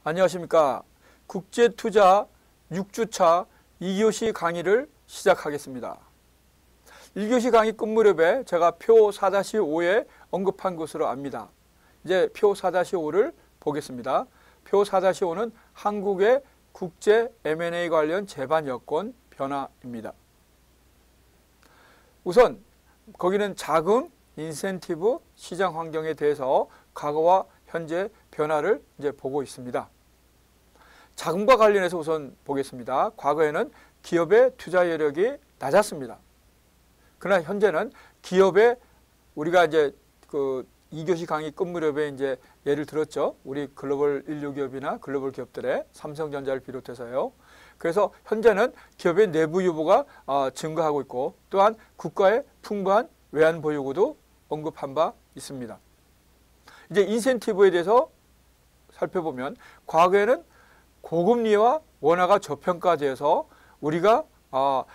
안녕하십니까. 국제투자 6주차 2교시 강의를 시작하겠습니다. 1교시 강의 끝 무렵에 제가 표 4-5에 언급한 것으로 압니다. 이제 표 4-5를 보겠습니다. 표 4-5는 한국의 국제 M&A 관련 제반 여건 변화입니다. 우선 거기는 자금, 인센티브, 시장 환경에 대해서 과거와 현재 변화를 이제 보고 있습니다. 자금과 관련해서 우선 보겠습니다. 과거에는 기업의 투자 여력이 낮았습니다. 그러나 현재는 기업의 우리가 이제 그 2교시 강의 끝 무렵에 이제 예를 들었죠. 우리 글로벌 인류 기업이나 글로벌 기업들의 삼성전자를 비롯해서요. 그래서 현재는 기업의 내부 유보가 증가하고 있고 또한 국가의 풍부한 외환 보유고도 언급한 바 있습니다. 이제 인센티브에 대해서 살펴보면 과거에는 고금리와 원화가 저평가돼서 우리가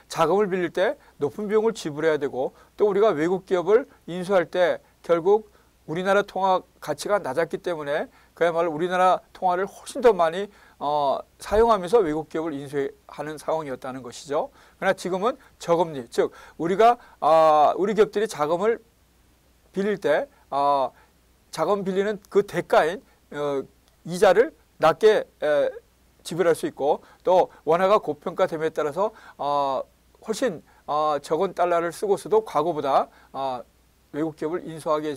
자금을 빌릴 때 높은 비용을 지불해야 되고 또 우리가 외국 기업을 인수할 때 결국 우리나라 통화 가치가 낮았기 때문에 그야말로 우리나라 통화를 훨씬 더 많이 사용하면서 외국 기업을 인수하는 상황이었다는 것이죠. 그러나 지금은 저금리, 즉 우리가 우리 기업들이 자금을 빌릴 때 자금 빌리는 그 대가인 이자를 낮게 지불할 수 있고 또 원화가 고평가됨에 따라서 훨씬 적은 달러를 쓰고서도 과거보다 외국 기업을 인수하게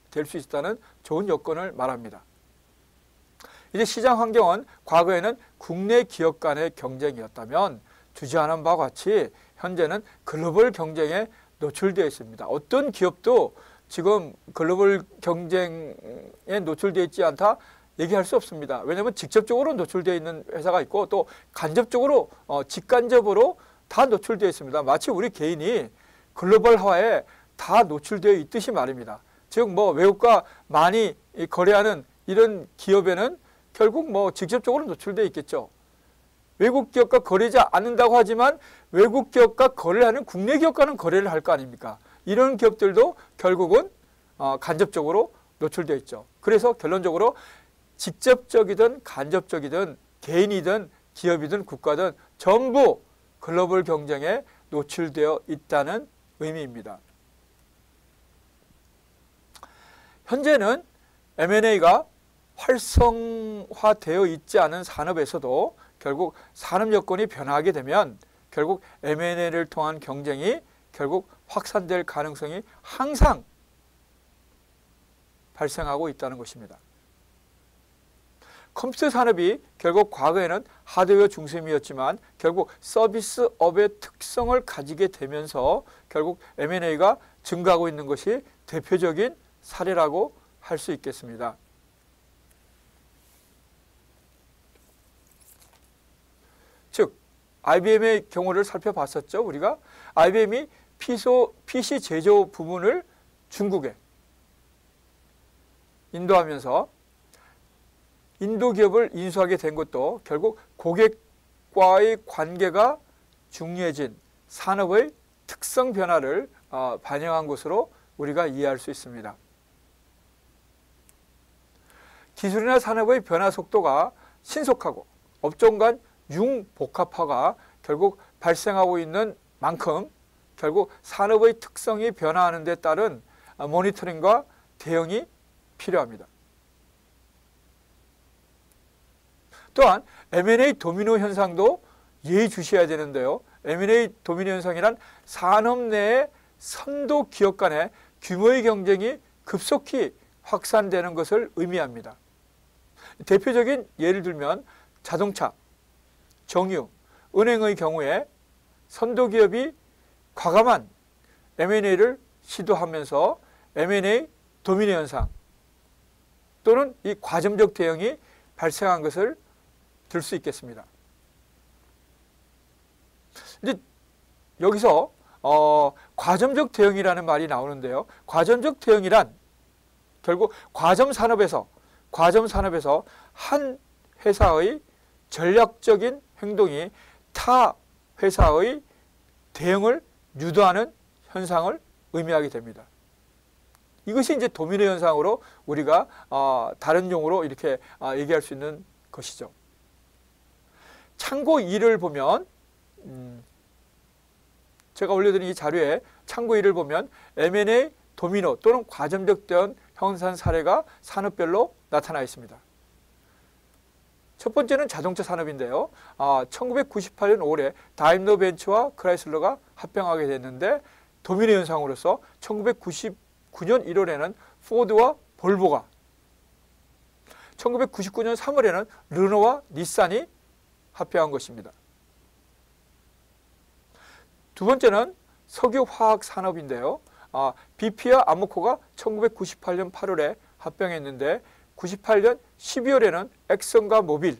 될 수 있다는 좋은 여건을 말합니다. 이제 시장 환경은 과거에는 국내 기업 간의 경쟁이었다면 주저하는 바와 같이 현재는 글로벌 경쟁에 노출되어 있습니다. 어떤 기업도 지금 글로벌 경쟁에 노출되어 있지 않다 얘기할 수 없습니다. 왜냐하면 직접적으로 노출되어 있는 회사가 있고 또 간접적으로 직간접으로 다 노출되어 있습니다. 마치 우리 개인이 글로벌화에 다 노출되어 있듯이 말입니다. 즉 외국과 많이 거래하는 이런 기업에는 결국 직접적으로 노출되어 있겠죠. 외국 기업과 거래하지 않는다고 하지만 외국 기업과 거래를 하는 국내 기업과는 거래를 할 거 아닙니까? 이런 기업들도 결국은 간접적으로 노출되어 있죠. 그래서 결론적으로 직접적이든 간접적이든 개인이든 기업이든 국가든 전부 글로벌 경쟁에 노출되어 있다는 의미입니다. 현재는 M&A가 활성화되어 있지 않은 산업에서도 결국 산업 여건이 변화하게 되면 결국 M&A를 통한 경쟁이 결국 확산될 가능성이 항상 발생하고 있다는 것입니다. 컴퓨터 산업이 결국 과거에는 하드웨어 중심이었지만 결국 서비스업의 특성을 가지게 되면서 결국 M&A가 증가하고 있는 것이 대표적인 사례라고 할 수 있겠습니다. 즉 IBM의 경우를 살펴봤었죠. 우리가 IBM이 PC 제조 부문을 중국에 인도하면서 인도 기업을 인수하게 된 것도 결국 고객과의 관계가 중요해진 산업의 특성 변화를 반영한 것으로 우리가 이해할 수 있습니다. 기술이나 산업의 변화 속도가 신속하고 업종 간 융복합화가 결국 발생하고 있는 만큼 결국 산업의 특성이 변화하는 데 따른 모니터링과 대응이 필요합니다. 또한 M&A 도미노 현상도 예의주시해야 되는데요. M&A 도미노 현상이란 산업 내의 선도 기업 간의 규모의 경쟁이 급속히 확산되는 것을 의미합니다. 대표적인 예를 들면 자동차, 정유, 은행의 경우에 선도 기업이 과감한 M&A를 시도하면서 M&A 도미노 현상 또는 이 과점적 대응이 발생한 것을 들 수 있겠습니다. 이제 여기서 과점적 대응이라는 말이 나오는데요. 과점적 대응이란 결국 과점 산업에서 한 회사의 전략적인 행동이 타 회사의 대응을 유도하는 현상을 의미하게 됩니다. 이것이 이제 도미노 현상으로 우리가 다른 용어로 이렇게 얘기할 수 있는 것이죠. 참고 2를 보면 제가 올려드린 이 자료에 참고 2를 보면 M&A 도미노 또는 과점적 대응 형성 사례가 산업별로 나타나 있습니다. 첫 번째는 자동차 산업인데요. 1998년 5월에 다임러 벤츠와 크라이슬러가 합병하게 됐는데 도미노 현상으로서 1999년 1월에는 포드와 볼보가, 1999년 3월에는 르노와 닛산이 합병한 것입니다. 두 번째는 석유화학 산업인데요. BP와 아모코가 1998년 8월에 합병했는데 98년 12월에는 엑슨과 모빌,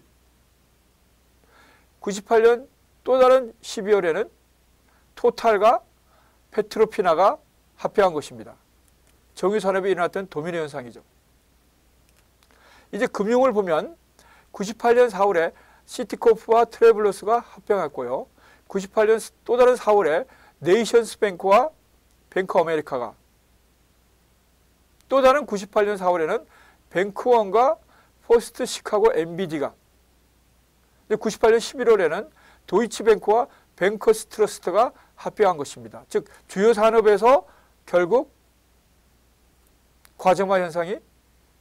98년 또 다른 12월에는 토탈과 페트로피나가 합병한 것입니다. 정유산업이 일어났던 도미노 현상이죠. 이제 금융을 보면 98년 4월에 시티코프와 트래블러스가 합병했고요. 98년 또 다른 4월에 네이션스 뱅크와 뱅크 아메리카가, 또 다른 98년 4월에는 뱅크원과 포스트 시카고 엔비디가, 98년 11월에는 도이치뱅크와 뱅커스 트러스트가 합병한 것입니다. 즉 주요 산업에서 결국 과점화 현상이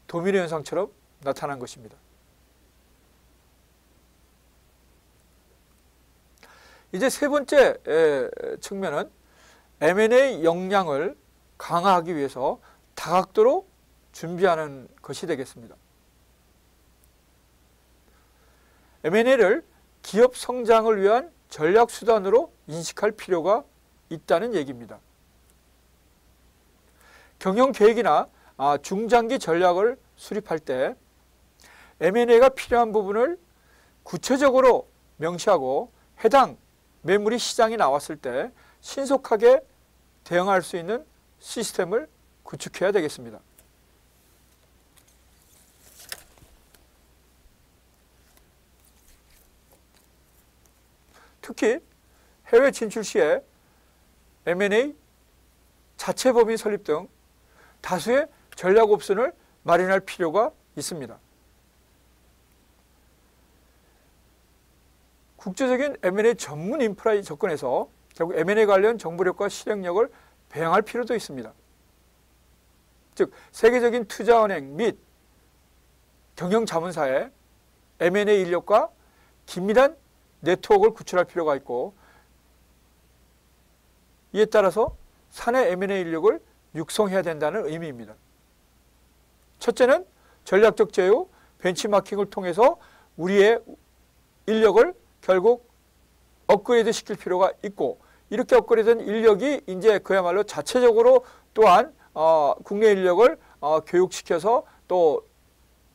도미노 현상처럼 나타난 것입니다. 이제 세 번째 측면은 M&A 역량을 강화하기 위해서 다각도로 준비하는 것이 되겠습니다. M&A를 기업 성장을 위한 전략 수단으로 인식할 필요가 있다는 얘기입니다. 경영 계획이나 중장기 전략을 수립할 때 M&A가 필요한 부분을 구체적으로 명시하고 해당 매물이 시장에 나왔을 때 신속하게 대응할 수 있는 시스템을 구축해야 되겠습니다. 특히 해외 진출 시에 M&A 자체 법인 설립 등 다수의 전략 옵션을 마련할 필요가 있습니다. 국제적인 M&A 전문 인프라에 접근해서 결국 M&A 관련 정보력과 실행력을 배양할 필요도 있습니다. 즉 세계적인 투자은행 및 경영자문사에 M&A 인력과 긴밀한 네트워크를 구축할 필요가 있고, 이에 따라서 사내 M&A 인력을 육성해야 된다는 의미입니다. 첫째는 전략적 제휴, 벤치마킹을 통해서 우리의 인력을 결국 업그레이드 시킬 필요가 있고, 이렇게 업그레이드된 인력이 이제 그야말로 자체적으로 또한 국내 인력을 교육시켜서 또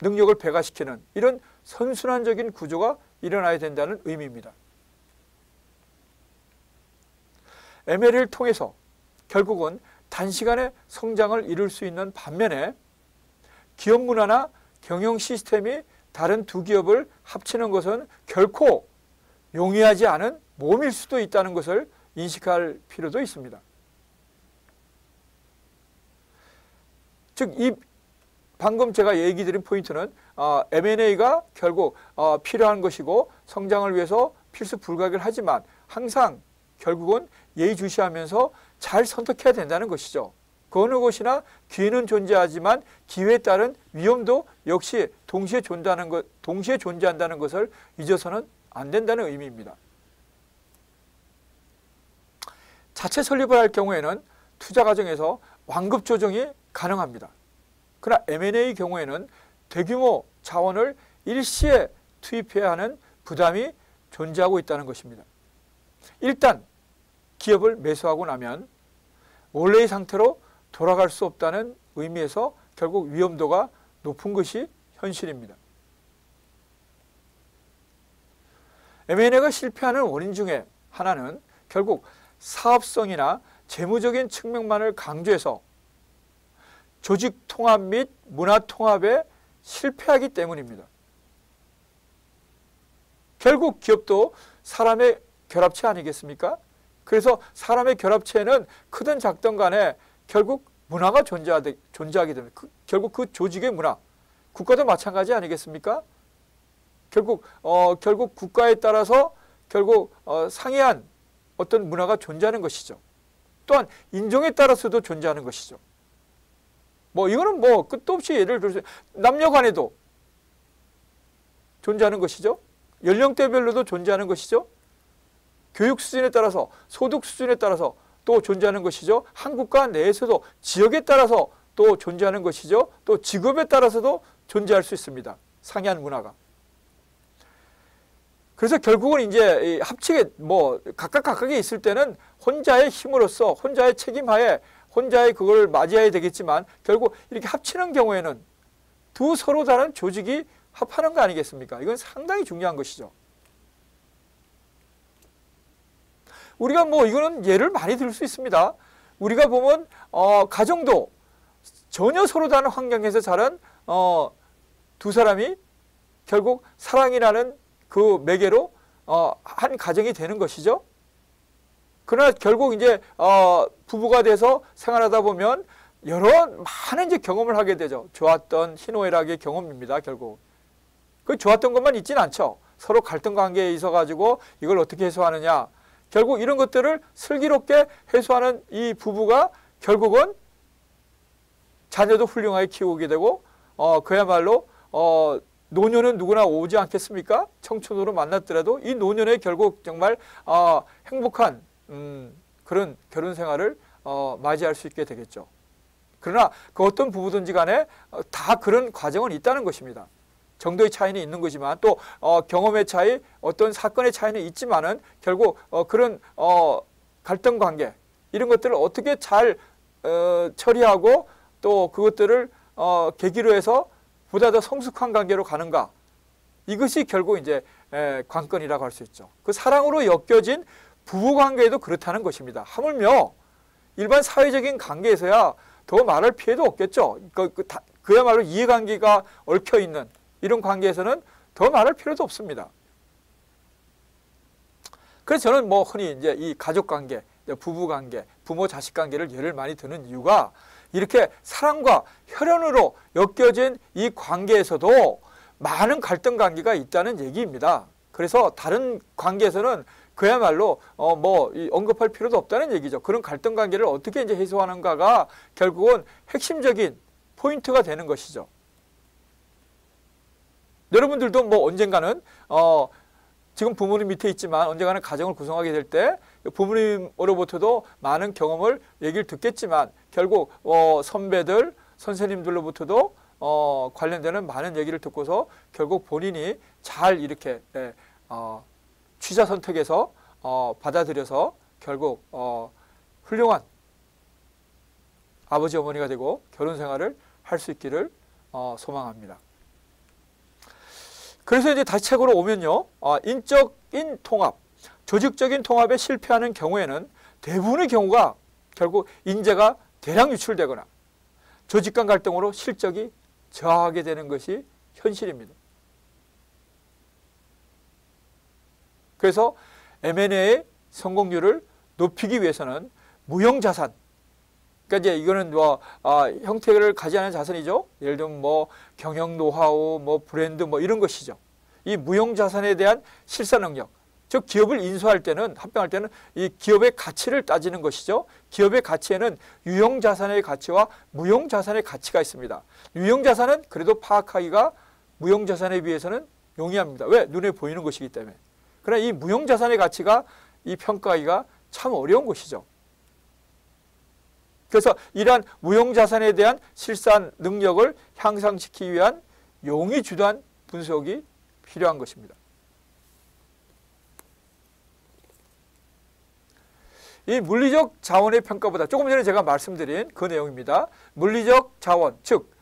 능력을 배가시키는 이런 선순환적인 구조가 일어나야 된다는 의미입니다. M&A를 통해서 결국은 단시간에 성장을 이룰 수 있는 반면에 기업 문화나 경영 시스템이 다른 두 기업을 합치는 것은 결코 용이하지 않은 모험일 수도 있다는 것을 인식할 필요도 있습니다. 즉, 방금 제가 얘기 드린 포인트는 M&A가 결국 필요한 것이고 성장을 위해서 필수 불가결 하지만 항상 결국은 예의주시하면서 잘 선택해야 된다는 것이죠. 그 어느 것이나 기회는 존재하지만 기회에 따른 위험도 역시 동시에 존재한다는 것을 잊어서는 안 된다는 의미입니다. 자체 설립을 할 경우에는 투자 과정에서 완급 조정이 가능합니다. 그러나 M&A 경우에는 대규모 자원을 일시에 투입해야 하는 부담이 존재하고 있다는 것입니다. 일단 기업을 매수하고 나면 원래의 상태로 돌아갈 수 없다는 의미에서 결국 위험도가 높은 것이 현실입니다. M&A가 실패하는 원인 중에 하나는 결국 사업성이나 재무적인 측면만을 강조해서 조직 통합 및 문화 통합에 실패하기 때문입니다. 결국 기업도 사람의 결합체 아니겠습니까? 그래서 사람의 결합체는 크든 작든 간에 결국 문화가 존재하게 됩니다. 결국 그 조직의 문화, 국가도 마찬가지 아니겠습니까? 결국 국가에 따라서 결국 상이한 어떤 문화가 존재하는 것이죠. 또한 인종에 따라서도 존재하는 것이죠. 이거는 끝도 없이 예를 들어서 남녀 간에도 존재하는 것이죠. 연령대별로도 존재하는 것이죠. 교육 수준에 따라서, 소득 수준에 따라서 또 존재하는 것이죠. 한국가 내에서도 지역에 따라서 또 존재하는 것이죠. 또 직업에 따라서도 존재할 수 있습니다. 상이한 문화가. 그래서 결국은 이제 합치게 각각에 있을 때는 혼자의 힘으로써, 혼자의 책임하에, 혼자의 그걸 맞이해야 되겠지만 결국 이렇게 합치는 경우에는 두 서로 다른 조직이 합하는 거 아니겠습니까? 이건 상당히 중요한 것이죠. 우리가 이거는 예를 많이 들 수 있습니다. 우리가 보면 가정도 전혀 서로 다른 환경에서 자란 두 사람이 결국 사랑이라는 그 매개로 한 가정이 되는 것이죠. 그러나 결국 이제 부부가 돼서 생활하다 보면 많은 이제 경험을 하게 되죠. 좋았던 희노애락의 경험입니다. 결국 그 좋았던 것만 있진 않죠. 서로 갈등 관계에 있어 가지고 이걸 어떻게 해소하느냐. 결국 이런 것들을 슬기롭게 해소하는 이 부부가 결국은 자녀도 훌륭하게 키우게 되고 그야말로 노년은 누구나 오지 않겠습니까? 청춘으로 만났더라도 이 노년에 결국 정말 행복한 그런 결혼 생활을 맞이할 수 있게 되겠죠. 그러나 그 어떤 부부든지 간에 다 그런 과정은 있다는 것입니다. 정도의 차이는 있는 거지만 또 경험의 차이, 어떤 사건의 차이는 있지만은 결국 그런 갈등 관계 이런 것들을 어떻게 잘 처리하고 또 그것들을 계기로 해서 보다 더 성숙한 관계로 가는가, 이것이 결국 이제 관건이라고 할 수 있죠. 그 사랑으로 엮여진 부부 관계에도 그렇다는 것입니다. 하물며 일반 사회적인 관계에서야 더 말할 필요도 없겠죠. 그야말로 이해관계가 얽혀 있는 이런 관계에서는 더 말할 필요도 없습니다. 그래서 저는 흔히 이제 이 가족 관계, 부부 관계, 부모 자식 관계를 예를 많이 드는 이유가 이렇게 사랑과 혈연으로 엮여진 이 관계에서도 많은 갈등 관계가 있다는 얘기입니다. 그래서 다른 관계에서는 그야말로 언급할 필요도 없다는 얘기죠. 그런 갈등 관계를 어떻게 이제 해소하는가가 결국은 핵심적인 포인트가 되는 것이죠. 여러분들도 언젠가는 지금 부모님 밑에 있지만 언젠가는 가정을 구성하게 될 때 부모님으로부터도 많은 경험을 얘기를 듣겠지만 결국 선배들, 선생님들로부터도 관련되는 많은 얘기를 듣고서 결국 본인이 잘 이렇게 취사 선택해서 받아들여서 결국 훌륭한 아버지 어머니가 되고 결혼 생활을 할 수 있기를 소망합니다. 그래서 이제 다시 책으로 오면요, 인적인 통합, 조직적인 통합에 실패하는 경우에는 대부분의 경우가 결국 인재가 대량 유출되거나 조직 간 갈등으로 실적이 저하하게 되는 것이 현실입니다. 그래서 M&A의 성공률을 높이기 위해서는 무형자산, 그러니까 이제 이거는 형태를 가지지 않은 자산이죠. 예를 들면 경영 노하우, 브랜드 이런 것이죠. 이 무형자산에 대한 실사 능력, 즉 기업을 인수할 때는, 합병할 때는 이 기업의 가치를 따지는 것이죠. 기업의 가치에는 유형자산의 가치와 무형자산의 가치가 있습니다. 유형자산은 그래도 파악하기가 무형자산에 비해서는 용이합니다. 왜? 눈에 보이는 것이기 때문에. 그러나 이 무형자산의 가치가 이 평가하기가 참 어려운 것이죠. 그래서 이러한 무형자산에 대한 실산 능력을 향상시키기 위한 용이 주도한 분석이 필요한 것입니다. 이 물리적 자원의 평가보다 조금 전에 제가 말씀드린 그 내용입니다. 물리적 자원, 즉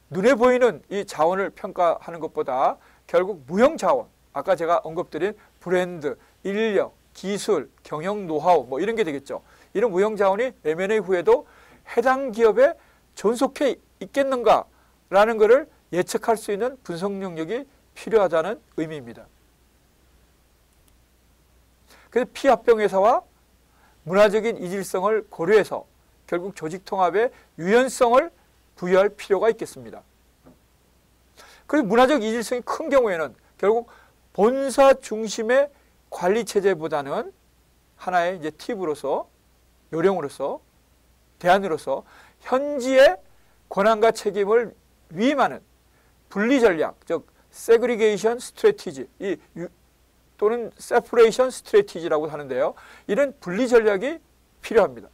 눈에 보이는 이 자원을 평가하는 것보다 결국 무형 자원, 아까 제가 언급드린 브랜드, 인력, 기술, 경영 노하우 이런 게 되겠죠. 이런 무형 자원이 M&A 후에도 해당 기업에 존속해 있겠는가라는 것을 예측할 수 있는 분석 능력이 필요하다는 의미입니다. 그래서 피합병회사와 문화적인 이질성을 고려해서 결국 조직 통합의 유연성을 부여할 필요가 있겠습니다. 그리고 문화적 이질성이 큰 경우에는 결국 본사 중심의 관리 체제보다는 하나의 이제 팁으로서, 요령으로서, 대안으로서 현지의 권한과 책임을 위임하는 분리 전략, 즉 세그리게이션 스트래티지 또는 세퍼레이션 스트래티지라고 하는데요. 이런 분리 전략이 필요합니다.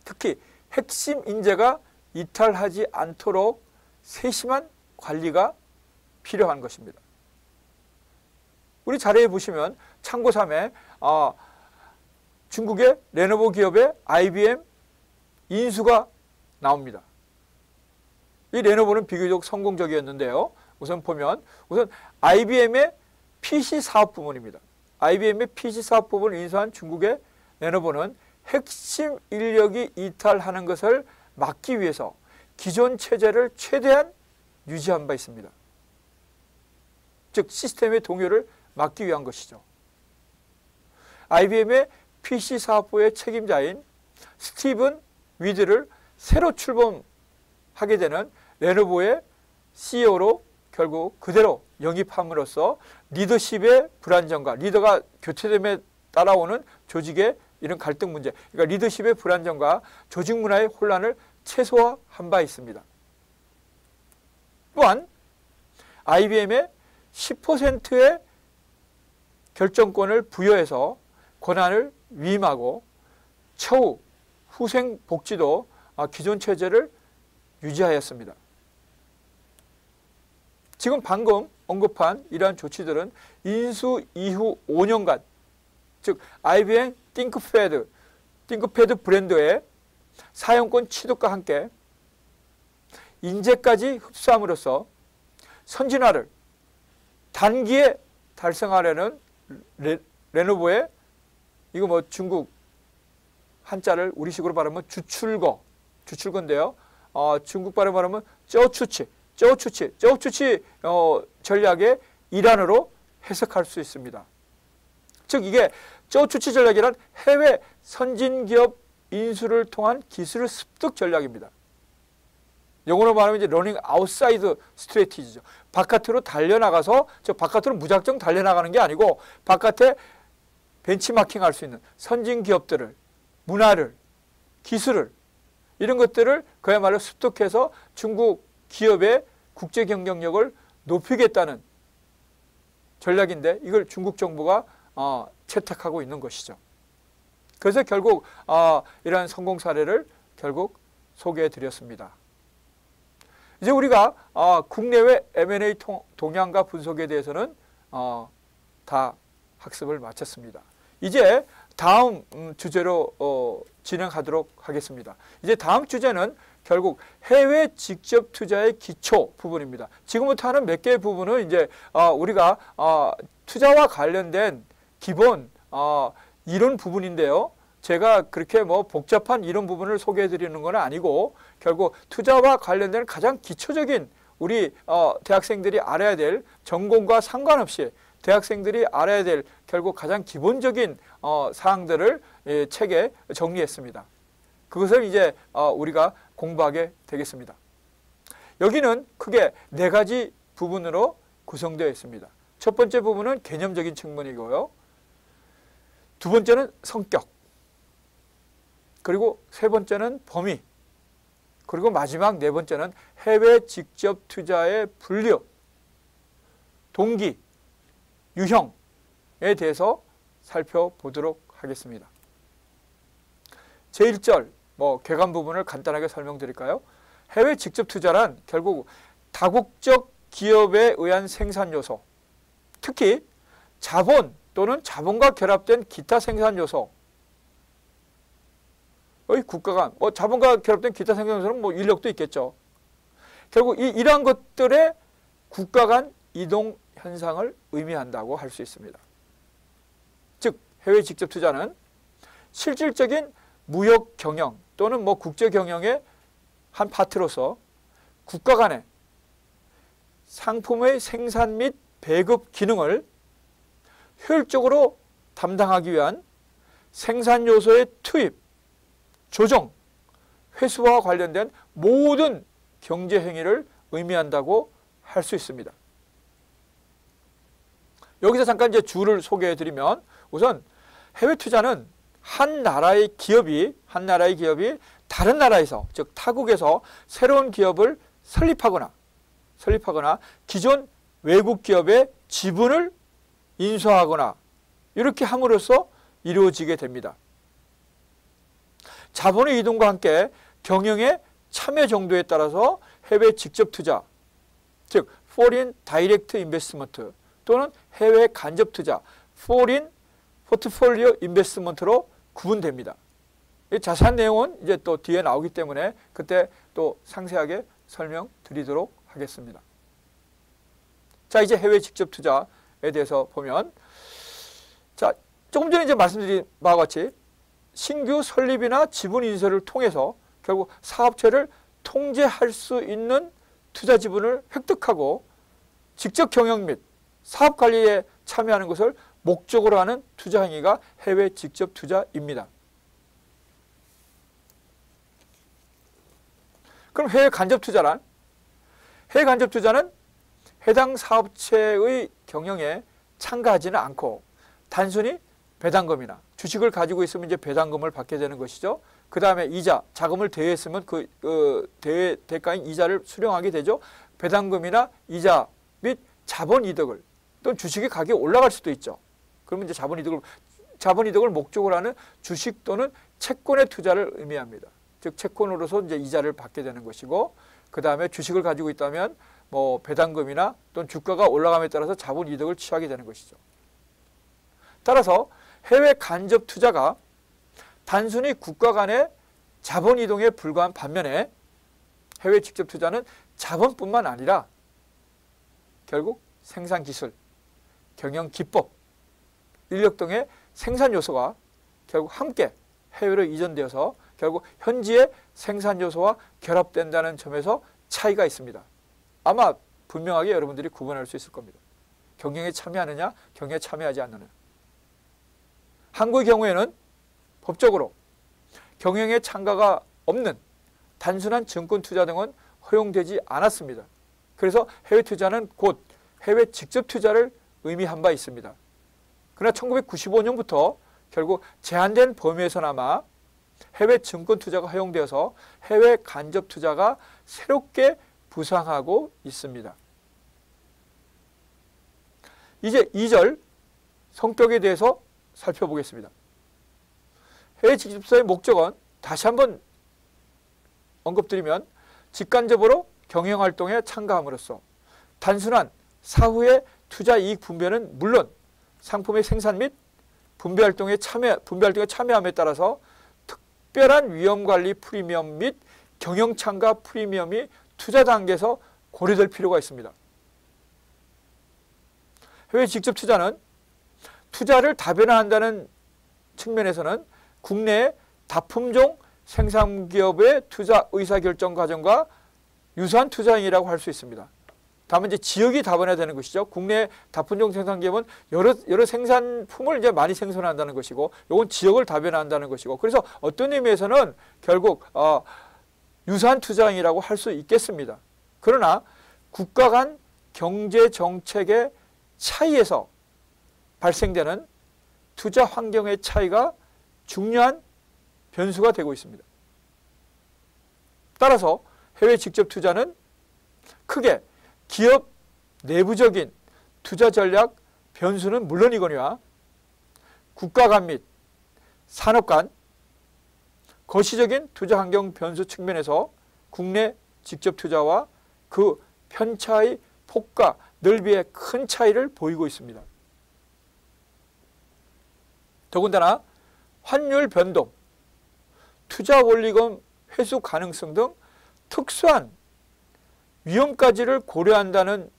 특히 핵심 인재가 이탈하지 않도록 세심한 관리가 필요한 것입니다. 우리 자료에 보시면 참고 3에 중국의 레노버 기업의 IBM 인수가 나옵니다. 이 레노버는 비교적 성공적이었는데요. 우선 보면 IBM의 PC 사업 부문입니다. IBM의 PC 사업 부문을 인수한 중국의 레노버는 핵심 인력이 이탈하는 것을 막기 위해서 기존 체제를 최대한 유지한 바 있습니다. 즉 시스템의 동요를 막기 위한 것이죠. IBM의 PC 사업부의 책임자인 스티븐 위드를 새로 출범하게 되는 레노버의 CEO로 결국 그대로 영입함으로써 리더십의 불안정과 리더가 교체됨에 따라오는 조직의 이런 갈등 문제, 그러니까 리더십의 불안정과 조직 문화의 혼란을 최소화한 바 있습니다. 또한 IBM의 10%의 결정권을 부여해서 권한을 위임하고 처우, 후생 복지도 기존 체제를 유지하였습니다. 지금 방금 언급한 이러한 조치들은 인수 이후 5년간, 즉 IBM 띵크패드 브랜드의 사용권 취득과 함께 인재까지 흡수함으로써 선진화를 단기에 달성하려는 레노버의 이거 중국 한자를 우리식으로 발음하면 주출거인데요. 중국 발음 발음은 쩌추치 전략의 일환으로 해석할 수 있습니다. 즉 이게 쩌추치 전략이란 해외 선진기업 인수를 통한 기술 습득 전략입니다. 영어로 말하면 이제 러닝 아웃사이드 스트래티지죠. 바깥으로 달려나가서 바깥으로 무작정 달려나가는 게 아니고 바깥에 벤치마킹할 수 있는 선진 기업들을, 문화를, 기술을 이런 것들을 그야말로 습득해서 중국 기업의 국제 경쟁력을 높이겠다는 전략인데 이걸 중국 정부가 채택하고 있는 것이죠. 그래서 결국 이러한 성공 사례를 결국 소개해 드렸습니다. 이제 우리가 국내외 M&A 동향과 분석에 대해서는 다 학습을 마쳤습니다. 이제 다음 주제로 진행하도록 하겠습니다. 이제 다음 주제는 결국 해외 직접 투자의 기초 부분입니다. 지금부터 하는 몇 개의 부분은 이제 우리가 투자와 관련된 기본 이론 부분인데요. 제가 그렇게 복잡한 이론 부분을 소개해 드리는 건 아니고 결국 투자와 관련된 가장 기초적인 우리 대학생들이 알아야 될 전공과 상관없이 대학생들이 알아야 될 결국 가장 기본적인 사항들을 책에 정리했습니다. 그것을 이제 우리가 공부하게 되겠습니다. 여기는 크게 4가지 부분으로 구성되어 있습니다. 첫 번째 부분은 개념적인 측면이고요. 두 번째는 성격, 그리고 세 번째는 범위, 그리고 마지막 4번째는 해외 직접 투자의 분류, 동기, 유형에 대해서 살펴보도록 하겠습니다. 제1절 개관 부분을 간단하게 설명드릴까요? 해외 직접 투자란 결국 다국적 기업에 의한 생산 요소, 특히 자본 또는 자본과 결합된 기타 생산 요소, 국가 간 자본과 결합된 기타 생산 요소는 인력도 있겠죠. 결국 이러한 것들의 국가 간 이동 현상을 의미한다고 할 수 있습니다. 즉 해외 직접 투자는 실질적인 무역 경영 또는 국제 경영의 한 파트로서 국가 간의 상품의 생산 및 배급 기능을 효율적으로 담당하기 위한 생산 요소의 투입, 조정, 회수와 관련된 모든 경제 행위를 의미한다고 할 수 있습니다. 여기서 잠깐 이제 주를 소개해 드리면 우선 해외 투자는 한 나라의 기업이 다른 나라에서 즉 타국에서 새로운 기업을 설립하거나 기존 외국 기업의 지분을 인수하거나 이렇게 함으로써 이루어지게 됩니다. 자본의 이동과 함께 경영의 참여 정도에 따라서 해외 직접 투자, 즉 Foreign Direct Investment 또는 해외 간접 투자, Foreign Portfolio Investment로 구분됩니다. 이 자세한 내용은 이제 또 뒤에 나오기 때문에 그때 또 상세하게 설명드리도록 하겠습니다. 자, 이제 해외 직접 투자에 대해서 보면, 자, 조금 전에 이제 말씀드린 바와 같이 신규 설립이나 지분 인수를 통해서 결국 사업체를 통제할 수 있는 투자 지분을 획득하고 직접 경영 및 사업 관리에 참여하는 것을 목적으로 하는 투자 행위가 해외 직접 투자입니다. 그럼 해외 간접 투자란? 해외 간접 투자는 해당 사업체의 경영에 참가하지는 않고 단순히 배당금이나 주식을 가지고 있으면 이제 배당금을 받게 되는 것이죠. 그 다음에 이자, 자금을 대여했으면 대가인 이자를 수령하게 되죠. 배당금이나 이자 및 자본 이득을 또는 주식의 가격이 올라갈 수도 있죠. 그러면 이제 자본 이득을 목적으로 하는 주식 또는 채권의 투자를 의미합니다. 즉 채권으로서 이제 이자를 받게 되는 것이고, 그 다음에 주식을 가지고 있다면 뭐 배당금이나 또는 주가가 올라감에 따라서 자본 이득을 취하게 되는 것이죠. 따라서 해외 간접 투자가 단순히 국가 간의 자본 이동에 불과한 반면에 해외 직접 투자는 자본뿐만 아니라 결국 생산 기술, 경영 기법, 인력 등의 생산 요소가 결국 함께 해외로 이전되어서 결국 현지의 생산 요소와 결합된다는 점에서 차이가 있습니다. 아마 분명하게 여러분들이 구분할 수 있을 겁니다. 경영에 참여하느냐, 경영에 참여하지 않느냐. 한국의 경우에는 법적으로 경영에 참가가 없는 단순한 증권 투자 등은 허용되지 않았습니다. 그래서 해외 투자는 곧 해외 직접 투자를 의미한 바 있습니다. 그러나 1995년부터 결국 제한된 범위에서나마 해외 증권 투자가 허용되어서 해외 간접 투자가 새롭게 부상하고 있습니다. 이제 2절 성격에 대해서 살펴보겠습니다. 해외 직접 투자의 목적은 다시 한번 언급드리면 직간접으로 경영활동에 참가함으로써 단순한 사후의 투자 이익 분배는 물론 상품의 생산 및 분배활동에 참여함에 따라서 특별한 위험관리 프리미엄 및 경영참가 프리미엄이 투자 단계에서 고려될 필요가 있습니다. 해외 직접 투자는 투자를 다변화한다는 측면에서는 국내의 다품종 생산기업의 투자 의사결정 과정과 유사한 투자 행위라고 할 수 있습니다. 다만 이제 지역이 다변화되는 것이죠. 국내 다품종 생산기업은 여러 생산품을 이제 많이 생산한다는 것이고, 이건 지역을 다변화한다는 것이고, 그래서 어떤 의미에서는 결국 유사한 투자 행위라고 할 수 있겠습니다. 그러나 국가 간 경제 정책의 차이에서 발생되는 투자 환경의 차이가 중요한 변수가 되고 있습니다. 따라서 해외 직접 투자는 크게 기업 내부적인 투자 전략 변수는 물론이거니와 국가 간 및 산업 간 거시적인 투자 환경 변수 측면에서 국내 직접 투자와 그 편차의 폭과 넓이의 큰 차이를 보이고 있습니다. 더군다나 환율 변동, 투자 원리금 회수 가능성 등 특수한 위험까지를 고려한다는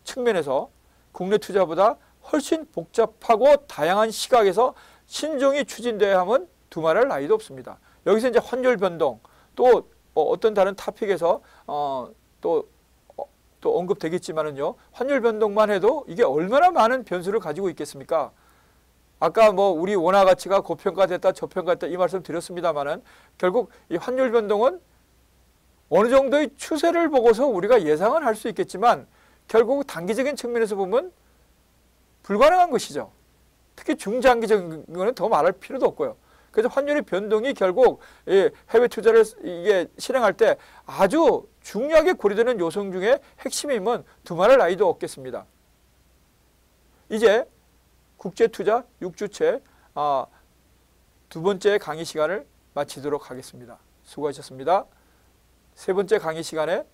측면에서 국내 투자보다 훨씬 복잡하고 다양한 시각에서 신중히 추진되어야 함은 두말할 나위도 없습니다. 여기서 이제 환율 변동, 또 어떤 다른 토픽에서 또 언급되겠지만은요, 환율 변동만 해도 이게 얼마나 많은 변수를 가지고 있겠습니까? 아까 뭐 우리 원화 가치가 고평가됐다, 저평가됐다 이 말씀 드렸습니다만은 결국 이 환율 변동은 어느 정도의 추세를 보고서 우리가 예상은 할 수 있겠지만 결국 단기적인 측면에서 보면 불가능한 것이죠. 특히 중장기적인 거는 더 말할 필요도 없고요. 그래서 환율의 변동이 결국 해외 투자를 이게 실행할 때 아주 중요하게 고려되는 요소 중에 핵심임은 두말할 나위도 없겠습니다. 이제 국제투자 6주째 두 번째 강의 시간을 마치도록 하겠습니다. 수고하셨습니다. 세 번째 강의 시간에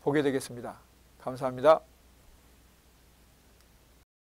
보게 되겠습니다. 감사합니다.